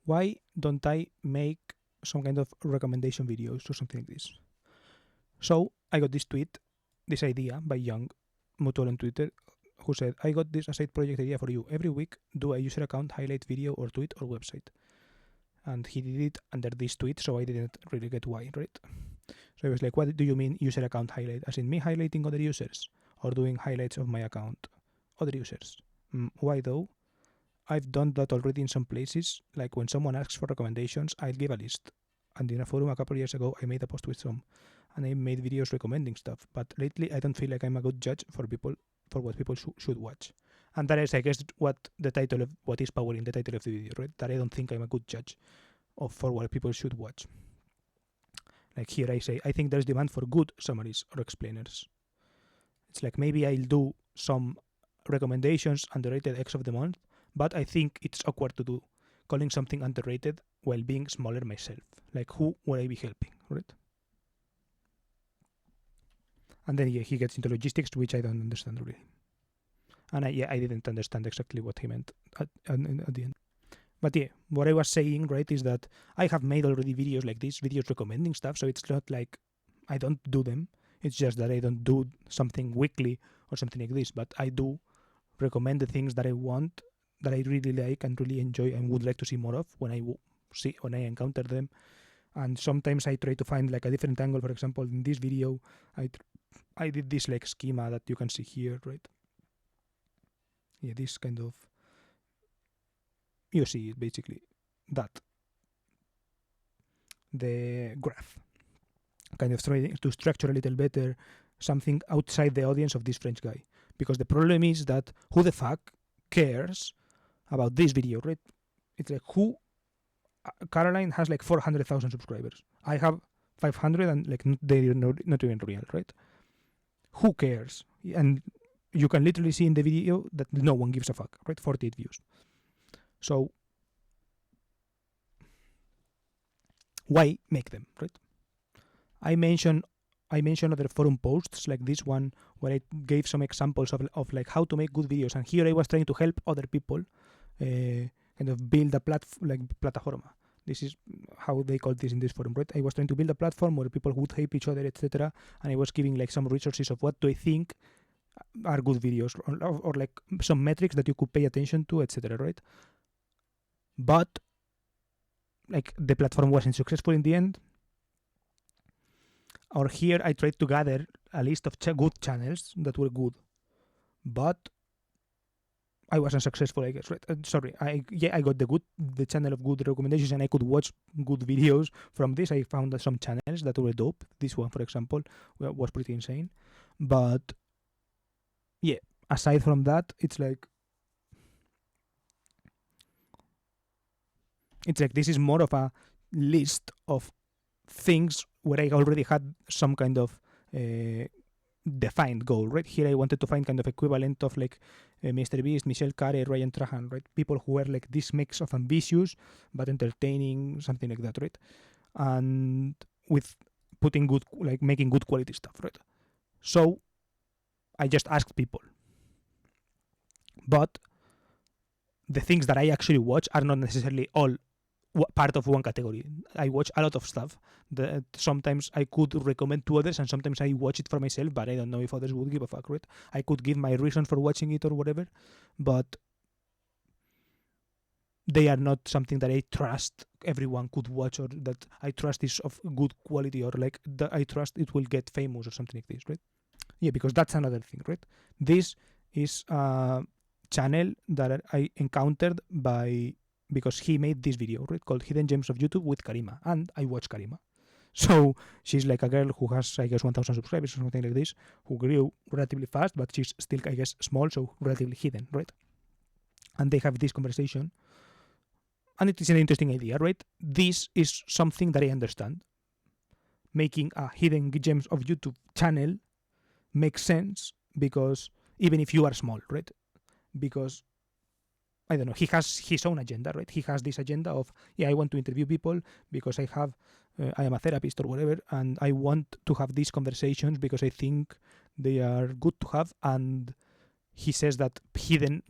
why don't I make some kind of recommendation videos or something like this? So I got this idea by Young Mutual on Twitter, who said, I got this side project idea for you. Every week, do a user account highlight video or tweet or website. And he did it under this tweet, so I didn't really get why, right? So I was like, what do you mean user account highlight? As in me highlighting other users or doing highlights of my account, other users? Why though? I've done that already in some places. Like when someone asks for recommendations, I'll give a list. And in a forum a couple of years ago, I made a post with some, and I made videos recommending stuff. But lately, I don't feel like I'm a good judge for what people should watch. And that is, I guess, what is powering the title of the video, right? That I don't think I'm a good judge for what people should watch. Like here I say, I think there's demand for good summaries or explainers. It's like maybe I'll do some recommendations underrated X of the month, but I think it's awkward to do calling something underrated while being smaller myself. Like who would I be helping, right? And then he gets into logistics, which I don't understand really. And I didn't understand exactly what he meant at the end. But yeah, what I was saying, right, is that I have made already videos like this, videos recommending stuff, so it's not like I don't do them. It's just that I don't do something weekly or something like this, but I do recommend the things that I want, that I really like and really enjoy and would like to see more of when I encounter them. And sometimes I try to find like a different angle. For example, in this video, I did this like schema that you can see here, right? Yeah, this kind of, you see it basically, that the graph, kind of trying to structure a little better something outside the audience of this French guy. Because the problem is that who the fuck cares about this video, right? It's like Caroline has like 400,000 subscribers. I have 500 and like they're not even real, right? Who cares? And you can literally see in the video that no one gives a fuck, right? 48 views. So why make them, right? I mentioned other forum posts like this one where I gave some examples of like how to make good videos, and here I was trying to help other people kind of build a plataforma. This is how they call this in this forum, right? I was trying to build a platform where people would help each other, etc. And I was giving like some resources of what do I think are good videos or like some metrics that you could pay attention to, etc. Right? But like the platform wasn't successful in the end. Or here I tried to gather a list of good channels that were good, but I wasn't successful, I guess, right? Sorry, I got the channel of good recommendations, and I could watch good videos from this. I found some channels that were dope. This one, for example, was pretty insane. But yeah, aside from that, it's like this is more of a list of things where I already had some kind of defined goal, right? Here I wanted to find kind of equivalent of like Mr. Beast, Michelle Carey, Ryan Trahan, right? People who were like this mix of ambitious but entertaining, something like that, right? And with making good quality stuff, right? So I just asked people. But the things that I actually watch are not necessarily all part of one category. I watch a lot of stuff that sometimes I could recommend to others, and sometimes I watch it for myself, but I don't know if others would give a fuck, right? I could give my reasons for watching it or whatever, but they are not something that I trust everyone could watch, or that I trust is of good quality, or like that I trust it will get famous or something like this, right? Yeah, because that's another thing, right? This is a channel that I encountered because he made this video, right, called Hidden Gems of YouTube with Karima, and I watch Karima. So she's like a girl who has, I guess, 1,000 subscribers or something like this, who grew relatively fast, but she's still, I guess, small, so relatively hidden, right? And they have this conversation, and it is an interesting idea, right? This is something that I understand. Making a Hidden Gems of YouTube channel makes sense, because even if you are small, right? Because I don't know, he has his own agenda, right? He has this agenda of, I want to interview people because I am a therapist or whatever, and I want to have these conversations because I think they are good to have. And he says that Hidden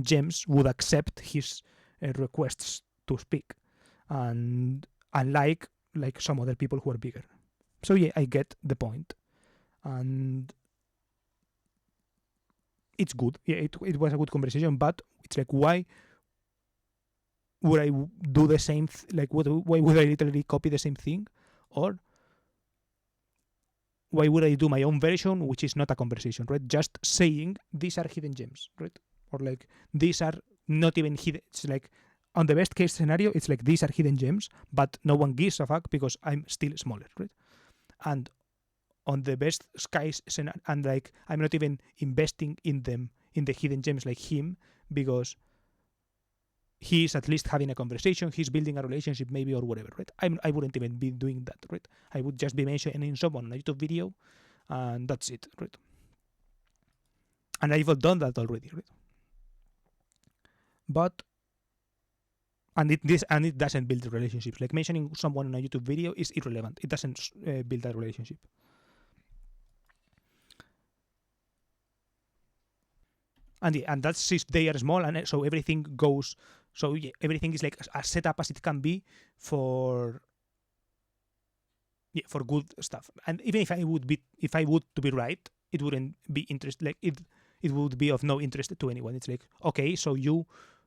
Gems would accept his requests to speak, and unlike like some other people who are bigger. So yeah, I get the point, and it's good. Yeah, it was a good conversation, but it's like, why would I do the same? Why would I literally copy the same thing, or why would I do my own version, which is not a conversation, right? Just saying these are hidden gems, right? Or like these are not even hidden. It's like on the best case scenario, it's like these are hidden gems, but no one gives a fuck because I'm still smaller, right? And on the best case scenario, and like I'm not even investing in them in the hidden gems like him because he's at least having a conversation, he's building a relationship maybe or whatever, right? I wouldn't even be doing that, right? I would just be mentioning someone on a YouTube video and that's it, right? And I've done that already, right? But it doesn't build relationships. Like mentioning someone on a YouTube video is irrelevant. It doesn't build a relationship. And that's if they are small, and so everything goes. So yeah, everything is like as set up as it can be for for good stuff. And even if I would to be right, it wouldn't be interest. Like it would be of no interest to anyone. It's like, okay, so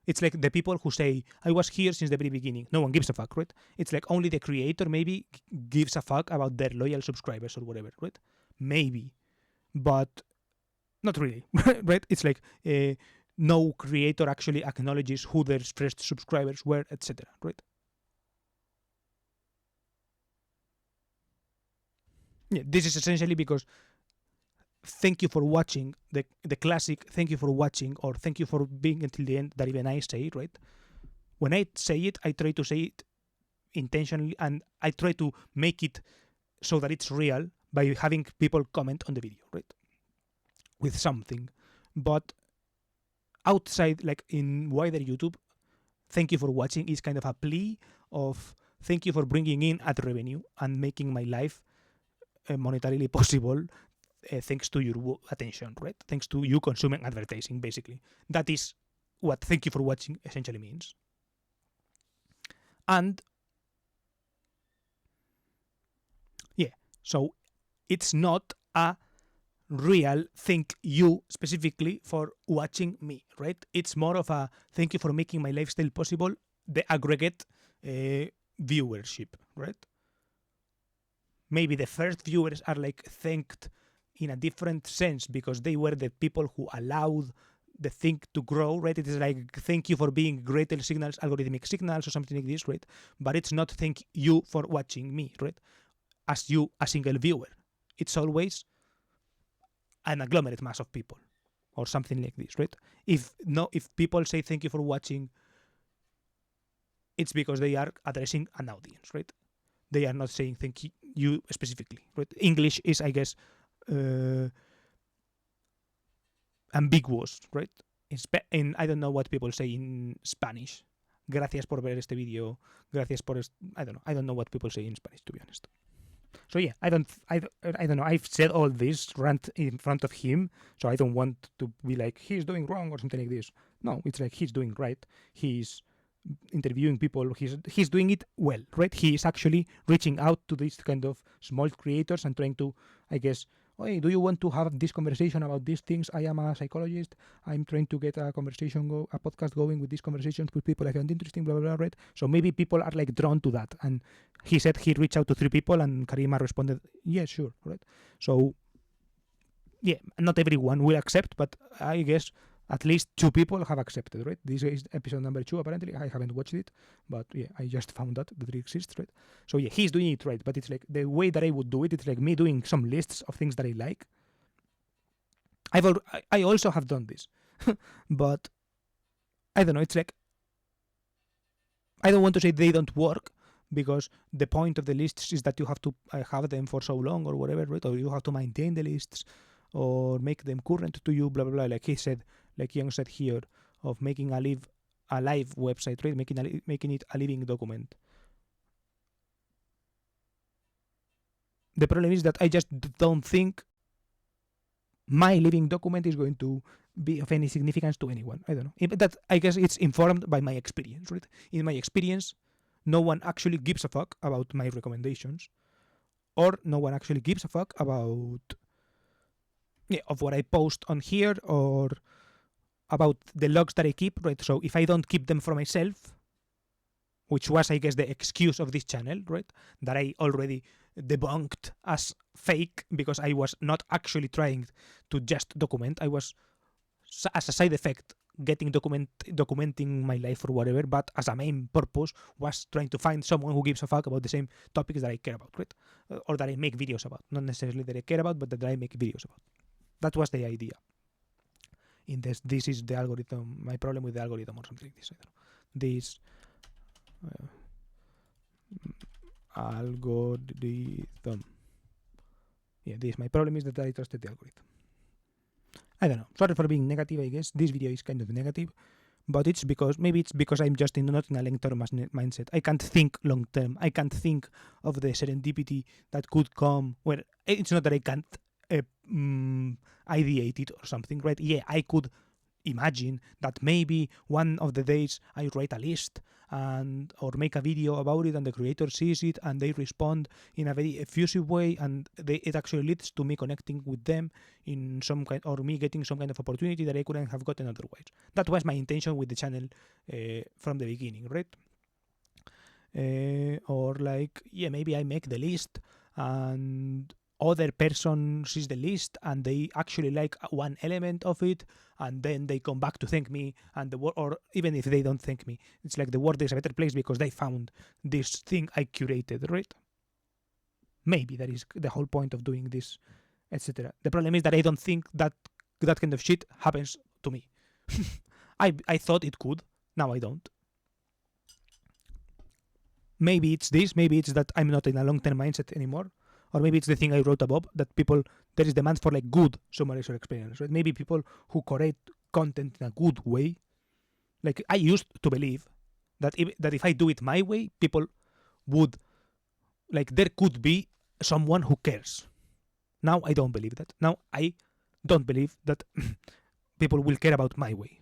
it's like the people who say I was here since the very beginning. No one gives a fuck, right? It's like only the creator maybe gives a fuck about their loyal subscribers or whatever, right? Maybe, but not really, right? It's like no creator actually acknowledges who their first subscribers were, etc., right? Yeah, this is essentially because thank you for watching the classic thank you for watching or thank you for being until the end that even I say, right? When I say it, I try to say it intentionally and I try to make it so that it's real by having people comment on the video, right? With something. But outside, like in wider YouTube, thank you for watching is kind of a plea of thank you for bringing in ad revenue and making my life monetarily possible thanks to your attention, right? Thanks to you consuming advertising, basically. That is what thank you for watching essentially means. And yeah, so it's not a real thank you specifically for watching me, right? It's more of a thank you for making my lifestyle possible, the aggregate viewership, right? Maybe the first viewers are like thanked in a different sense because they were the people who allowed the thing to grow, right? It is like thank you for being greater signals, algorithmic signals or something like this, right? But it's not thank you for watching me, right? As you, a single viewer. It's always an agglomerate mass of people or something like this, right? If people say thank you for watching, it's because they are addressing an audience, right? They are not saying thank you specifically, right? English is, I guess, ambiguous, right? In I don't know what people say in Spanish. Gracias por ver este video. Gracias por I don't know. I don't know what people say in Spanish, to be honest. So yeah, I don't know. I've said all this rant in front of him, so I don't want to be like he's doing wrong or something like this. No, it's like he's doing right. He's interviewing people. He's doing it well, right? He is actually reaching out to these kind of small creators and trying to, I guess, hey, do you want to have this conversation about these things? I am a psychologist. I'm trying to get a podcast going with these conversations with people I find interesting, blah, blah, blah, right? So maybe people are like drawn to that. And he said he reached out to 3 people and Karima responded, yeah, sure, right? So, yeah, not everyone will accept, but I guess at least 2 people have accepted, right? This is episode number 2, apparently. I haven't watched it, but yeah, I just found that it exists, right? So yeah, he's doing it right, but it's like the way that I would do it, it's like me doing some lists of things that I like. I also have done this, but I don't know, it's like, I don't want to say they don't work, because the point of the lists is that you have to have them for so long or whatever, right? Or you have to maintain the lists or make them current to you, blah, blah, blah. Like he said, like Young said here, of making a live website, right? Making it a living document. The problem is that I just don't think my living document is going to be of any significance to anyone. I don't know. That I guess it's informed by my experience, right? In my experience, no one actually gives a fuck about my recommendations, or no one actually gives a fuck about of what I post on here or about the logs that I keep, right? So if I don't keep them for myself, which was, I guess, the excuse of this channel, right? That I already debunked as fake because I was not actually trying to just document. I was, as a side effect, documenting my life or whatever, but as a main purpose was trying to find someone who gives a fuck about the same topics that I care about, right? Or that I make videos about. Not necessarily that I care about, but that I make videos about. That was the idea. In this is the algorithm, my problem with the algorithm or something like this. I don't know. This algorithm. Yeah, my problem is that I trusted the algorithm. I don't know. Sorry for being negative, I guess. This video is kind of negative, but maybe it's because I'm just not in a long-term mindset. I can't think long-term. I can't think of the serendipity that could come. Well, it's not that I can't ideate it or something, right? Yeah, I could imagine that maybe one of the days I write a list or make a video about it, and the creator sees it and they respond in a very effusive way, and it actually leads to me connecting with them in some kind, or me getting some kind of opportunity that I couldn't have gotten otherwise. That was my intention with the channel from the beginning, right? Or like, yeah, maybe I make the list and other person sees the list and they actually like one element of it, and then they come back to thank me, and or even if they don't thank me, it's like the world is a better place because they found this thing I curated, right? Maybe that is the whole point of doing this, etc. The problem is that I don't think that kind of shit happens to me. I thought it could, now I don't. Maybe it's this, maybe it's that I'm not in a long-term mindset anymore. Or maybe it's the thing I wrote above, that there is demand for like good summarization experience, right? Maybe people who create content in a good way. Like I used to believe that if I do it my way, people would, like there could be someone who cares. Now I don't believe that. Now I don't believe that people will care about my way.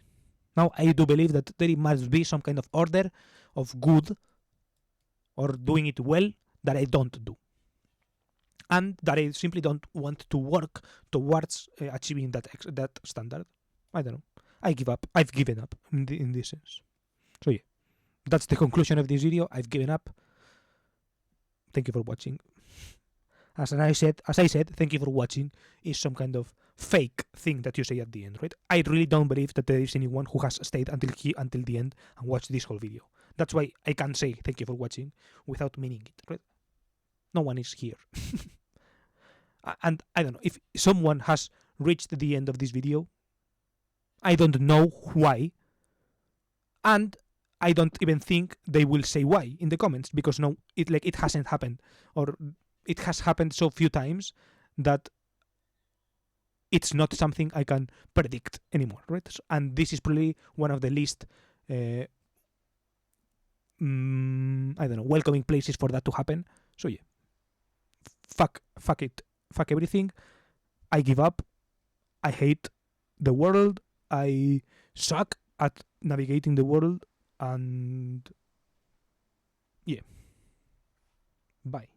Now I do believe that there must be some kind of order of good or doing it well that I don't do. And that I simply don't want to work towards achieving that standard. I don't know. I give up. I've given up in this sense. So yeah, that's the conclusion of this video. I've given up. Thank you for watching. As I said, thank you for watching is some kind of fake thing that you say at the end, right? I really don't believe that there is anyone who has stayed until the end and watched this whole video. That's why I can't say thank you for watching without meaning it, right? No one is here. And I don't know, if someone has reached the end of this video, I don't know why, and I don't even think they will say why in the comments, because no, it hasn't happened, or it has happened so few times that it's not something I can predict anymore, right? And this is probably one of the least I don't know, welcoming places for that to happen. So yeah, fuck it, fuck everything. I give up. I hate the world. I suck at navigating the world. And yeah, bye.